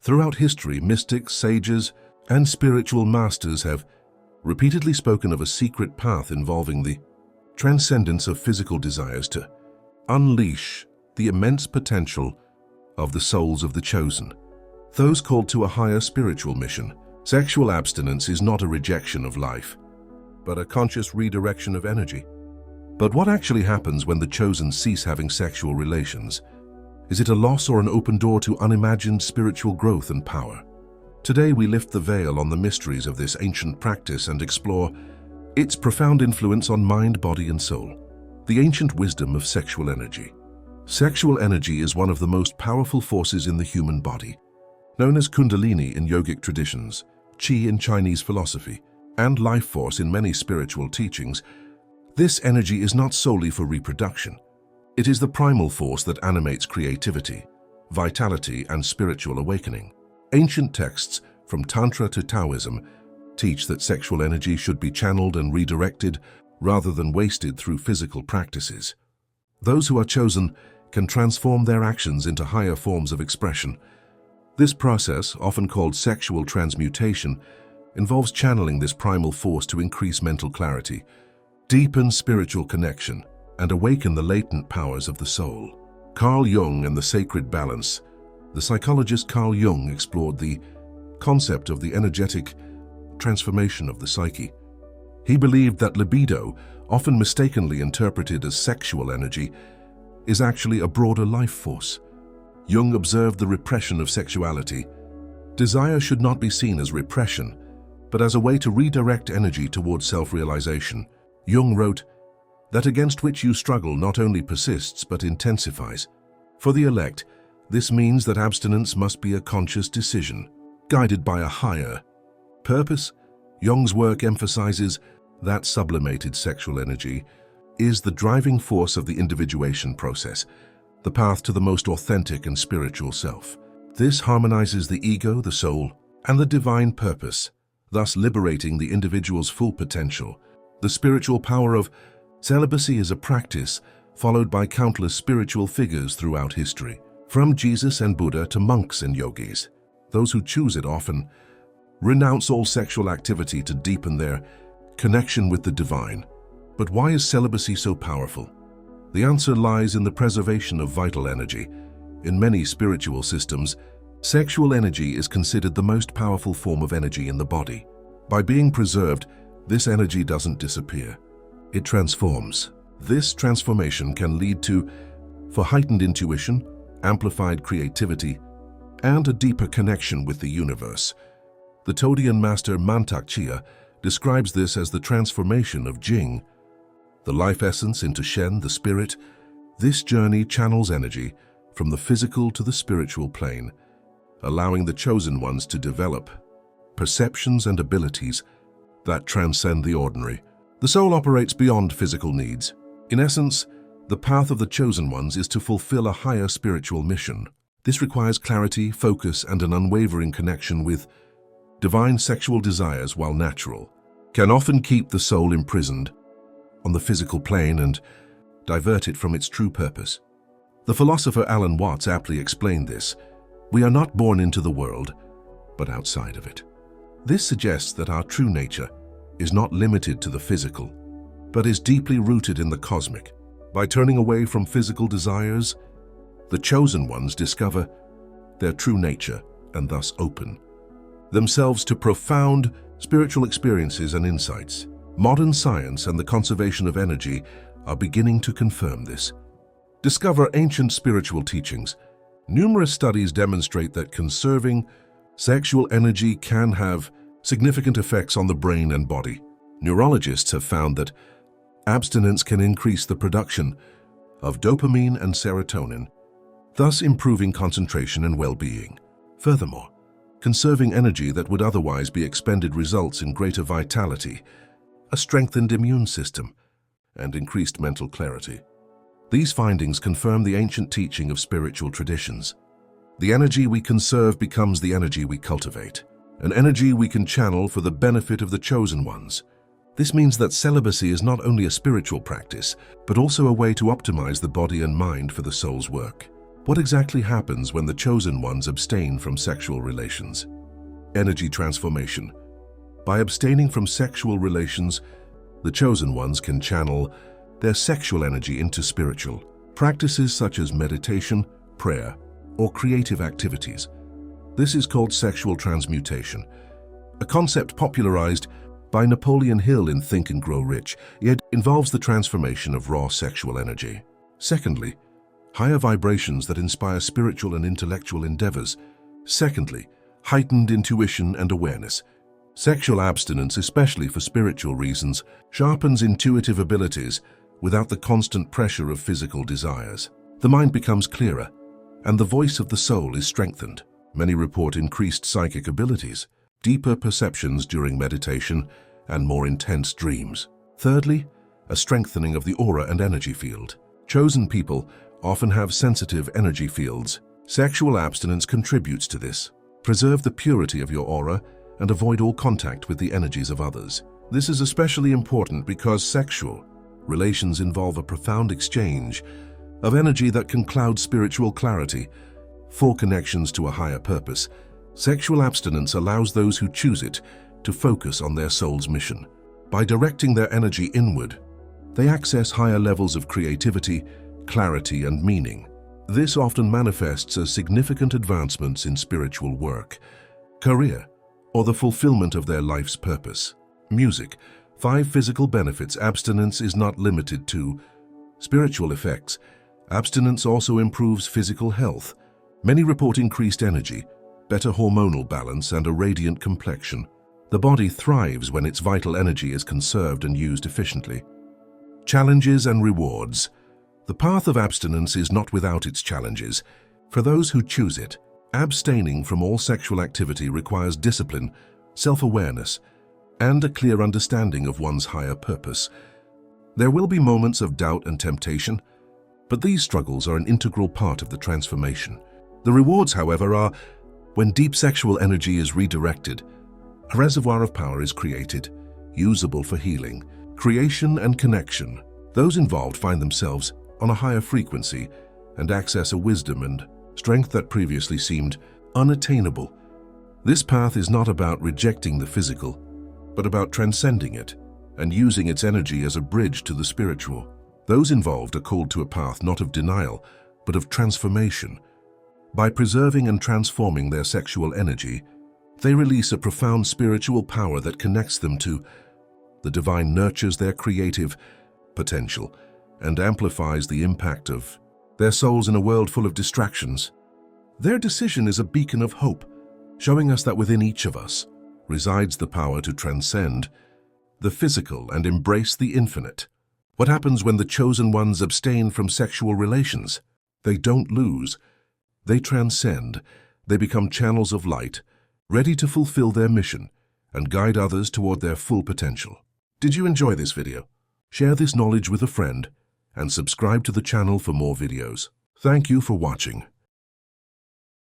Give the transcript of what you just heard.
Throughout history, mystics, sages, and spiritual masters have repeatedly spoken of a secret path involving the transcendence of physical desires to unleash the immense potential of the souls of the chosen, those called to a higher spiritual mission. Sexual abstinence is not a rejection of life, but a conscious redirection of energy. But what actually happens when the chosen cease having sexual relations? Is it a loss or an open door to unimagined spiritual growth and power? Today we lift the veil on the mysteries of this ancient practice and explore its profound influence on mind, body, and soul. The ancient wisdom of sexual energy. Sexual energy is one of the most powerful forces in the human body. Known as Kundalini in yogic traditions, Qi in Chinese philosophy, and life force in many spiritual teachings, this energy is not solely for reproduction. It is the primal force that animates creativity, vitality, and spiritual awakening. Ancient texts, from Tantra to Taoism, teach that sexual energy should be channeled and redirected rather than wasted through physical practices. Those who are chosen can transform their actions into higher forms of expression. This process, often called sexual transmutation, involves channeling this primal force to increase mental clarity, deepen spiritual connection, and awaken the latent powers of the soul. Carl Jung and the sacred balance. The psychologist Carl Jung explored the concept of the energetic transformation of the psyche. He believed that libido, often mistakenly interpreted as sexual energy, is actually a broader life force. Jung observed the repression of sexuality. Desire should not be seen as repression, but as a way to redirect energy towards self-realization. Jung wrote, "That against which you struggle not only persists but intensifies. For the elect, this means that abstinence must be a conscious decision, guided by a higher purpose." Jung's work emphasizes that sublimated sexual energy is the driving force of the individuation process, the path to the most authentic and spiritual self. This harmonizes the ego, the soul, and the divine purpose, thus liberating the individual's full potential. The spiritual power of celibacy is a practice followed by countless spiritual figures throughout history, from Jesus and Buddha to monks and yogis. Those who choose it often renounce all sexual activity to deepen their connection with the divine. But why is celibacy so powerful? The answer lies in the preservation of vital energy. In many spiritual systems, sexual energy is considered the most powerful form of energy in the body. By being preserved, this energy doesn't disappear. It transforms. This transformation can lead to heightened intuition, amplified creativity, and a deeper connection with the universe. The Todian master Mantak Chia describes this as the transformation of Jing, the life essence, into Shen, the spirit. This journey channels energy from the physical to the spiritual plane, allowing the chosen ones to develop perceptions and abilities that transcend the ordinary. The soul operates beyond physical needs. In essence, the path of the chosen ones is to fulfill a higher spiritual mission. This requires clarity, focus, and an unwavering connection with divine. Sexual desires, while natural, can often keep the soul imprisoned on the physical plane and divert it from its true purpose. The philosopher Alan Watts aptly explained this. We are not born into the world, but outside of it. This suggests that our true nature is not limited to the physical, but is deeply rooted in the cosmic. By turning away from physical desires, the chosen ones discover their true nature and thus open themselves to profound spiritual experiences and insights. Modern science and the conservation of energy are beginning to confirm this. Discover ancient spiritual teachings. Numerous studies demonstrate that conserving sexual energy can have significant effects on the brain and body. Neurologists have found that abstinence can increase the production of dopamine and serotonin, thus improving concentration and well-being. Furthermore, conserving energy that would otherwise be expended results in greater vitality, a strengthened immune system, and increased mental clarity. These findings confirm the ancient teaching of spiritual traditions. The energy we conserve becomes the energy we cultivate, an energy we can channel for the benefit of the chosen ones. This means that celibacy is not only a spiritual practice, but also a way to optimize the body and mind for the soul's work. What exactly happens when the chosen ones abstain from sexual relations? Energy transformation. By abstaining from sexual relations, the chosen ones can channel their sexual energy into spiritual practices such as meditation, prayer, or creative activities. This is called sexual transmutation, a concept popularized by Napoleon Hill in Think and Grow Rich. It involves the transformation of raw sexual energy. Secondly, higher vibrations that inspire spiritual and intellectual endeavors. Secondly, heightened intuition and awareness. Sexual abstinence, especially for spiritual reasons, sharpens intuitive abilities without the constant pressure of physical desires. The mind becomes clearer, and the voice of the soul is strengthened. Many report increased psychic abilities, deeper perceptions during meditation, and more intense dreams. Thirdly, a strengthening of the aura and energy field. Chosen people often have sensitive energy fields. Sexual abstinence contributes to this. Preserve the purity of your aura and avoid all contact with the energies of others. This is especially important because sexual relations involve a profound exchange of energy that can cloud spiritual clarity. For connections to a higher purpose, sexual abstinence allows those who choose it to focus on their soul's mission. By directing their energy inward, they access higher levels of creativity, clarity, and meaning. This often manifests as significant advancements in spiritual work, career, or the fulfillment of their life's purpose. Music. 5 physical benefits. Abstinence is not limited to spiritual effects. Abstinence also improves physical health. Many report increased energy, better hormonal balance, and a radiant complexion. The body thrives when its vital energy is conserved and used efficiently. Challenges and rewards. The path of abstinence is not without its challenges. For those who choose it, abstaining from all sexual activity requires discipline, self-awareness, and a clear understanding of one's higher purpose. There will be moments of doubt and temptation, but these struggles are an integral part of the transformation. The rewards, however, are when deep sexual energy is redirected, a reservoir of power is created, usable for healing, creation, and connection. Those involved find themselves on a higher frequency and access a wisdom and strength that previously seemed unattainable. This path is not about rejecting the physical, but about transcending it and using its energy as a bridge to the spiritual. Those involved are called to a path not of denial, but of transformation. By preserving and transforming their sexual energy, they release a profound spiritual power that connects them to the divine, nurtures their creative potential, and amplifies the impact of their souls in a world full of distractions. Their decision is a beacon of hope, showing us that within each of us resides the power to transcend the physical and embrace the infinite. What happens when the chosen ones abstain from sexual relations? They don't lose. They transcend. They become channels of light, ready to fulfill their mission and guide others toward their full potential. Did you enjoy this video? Share this knowledge with a friend and subscribe to the channel for more videos. Thank you for watching.